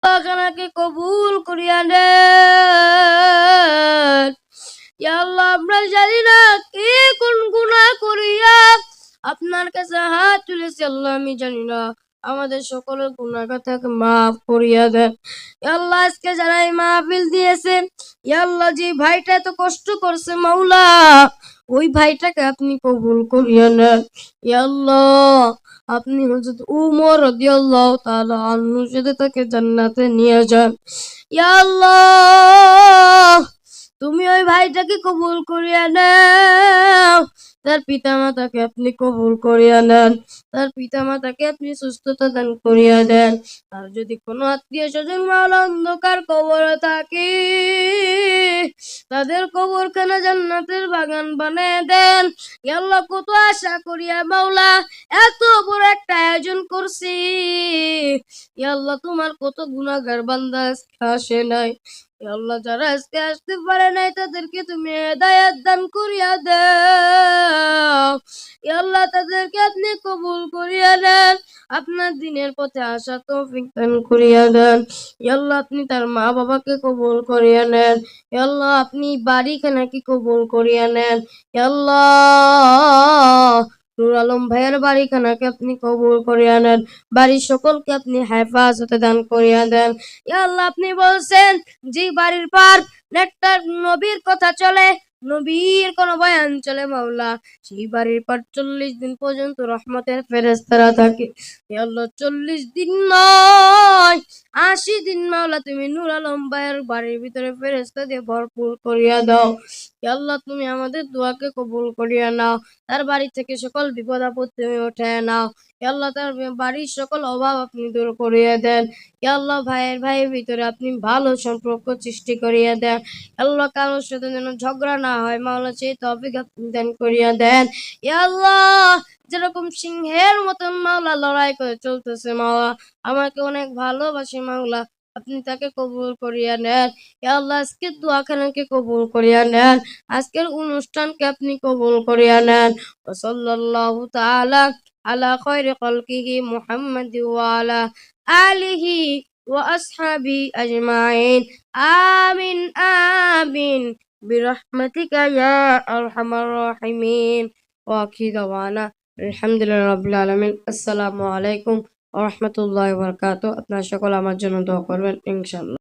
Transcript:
খানাকে কবুল করিয়া নেন। ইয়া আল্লাহ, আমরা জানি না কে কোন গুনাহ করিয়া আপনার কাছে হাত তুলেছি। আল্লাহ, আমি জানি না, আমাদের সকলের গুনাহ কথাকে মাফ করিয়া দেন। ইয়া আল্লাহ, আজকে যারা এই মাহফিল দিয়েছে, ইয়া আল্লাহ, যে ভাইটা এত কষ্ট করছে মাওলা, ওই ভাইটাকে আপনি কবুল করিয়া নেন। ইয়া আল্লাহ, আপনি হযরত উমর রাদিয়াল্লাহু তাআলা আনহুর সাথে তাকে জান্নাতে নিয়ে যান। ইয়া আল্লাহ, তুমি ওই ভাইটাকে কবুল করিয়া নাও। তার পিতামাতাকে আপনি কবুল করিয়া নেন। তার পিতামাতাকে আপনি সুস্থতা দান করিয়া দেন। আর যদি কোনো আত্মীয় স্বজন মাওলা অন্ধকার কবরে থাকে, তাদের কবরখানা জান্নাতের বাগান বানিয়ে দেন। ইয়া আল্লাহ, কত আশা করিয়া মাওলা এত বড় একটা আয়োজন করছি। ইয়া আল্লাহ, তোমার কত গুনাহগার বান্দা আজকে আসে নাই। ইয়া আল্লাহ, যারা আজকে আসতে পারে নাই, তাদেরকে তুমি হেদায়েত দান করিয়া দাও। ইয়া আল্লাহ, তাদেরকে আপনি কবুল করিয়া নেন। আপনার দিনের পথে আসা তৌফিক দান করিয়া দেন। ইয়া আল্লাহ, আপনি তার মা বাবাকে কবুল করিয়া নেন। ইয়া আল্লাহ, আপনি বাড়িখানাকে কবুল করিয়া নেন। ইয়া আল্লাহ, নূর আলম ভাইয়ের বাড়িখানাকে আপনি কবুল করিয়া নেন। বাড়ির সকলকে আপনি হেফাজতে দান করিয়া দেন। ইয়া আল্লাহ, আপনি বলছেন যে বাড়ির পর একটা নবীর কথা চলে, নবীর কোন বয়ান চলে মাওলা, সেই বাড়ির পর 40 দিন পর্যন্ত রহমতের ফেরেশতারা থাকে। ইয়া আল্লাহ, 40 দিন নয়, 80 দিন মাওলা তুমি নূর আলম ভাইয়ের বাড়ির ভিতরে ফেরেশতা দিয়ে ভরপুর করিয়া দাও। ইয়া আল্লাহ, তুমি আমাদের দোয়াকে কবুল করিয়া নাও। তার বাড়ি থেকে সকল বিপদ আপদ তুমি উঠায় নাও। ইয়া আল্লাহ, তার বাড়ির সকল অভাব আপনি দূর করিয়া দেন। ইয়া আল্লাহ, ভাইয়ের ভিতরে আপনি ভালো সম্পর্ক সৃষ্টি করিয়া দেন। আল্লাহ, কারোর সাথে যেন ঝগড়া না হয় মাওলা, সেই তৌফিক আপনি দান করিয়া দেন। ইয়া আল্লাহ, যেরকম সিংহের মতন মাওলা লড়াই করে চলতেছে মাওলা, আমাকে অনেক ভালোবাসে মাওলা, আপনি তাকে কবুল করিয়া নেন। ইয়া আল্লাহ, আজকের দোয়াখানাকে কবুল করিয়া নেন। আজকের অনুষ্ঠানকে আপনি কবুল করিয়া নেন। ওয়া সাল্লাল্লাহু তাআলা আলা খায়রি খালকিহি মুহাম্মাদি ওয়া আলা আলিহি ওয়া আসহাবি আজমাইন। আমিন আমিন বিরহমাতিকা ইয়া আরহামার রাহিমিন। ওয়া আখিরু দাওয়ানা আলহামদুলিল্লাহি রাব্বিল আলামিন। আসসালামু আলাইকুম ওয়া রাহমাতুল্লাহি ওয়া বারাকাতুহু। আপনারা সকলে আমার জন্য দোয়া করবেন ইনশাআল্লাহ।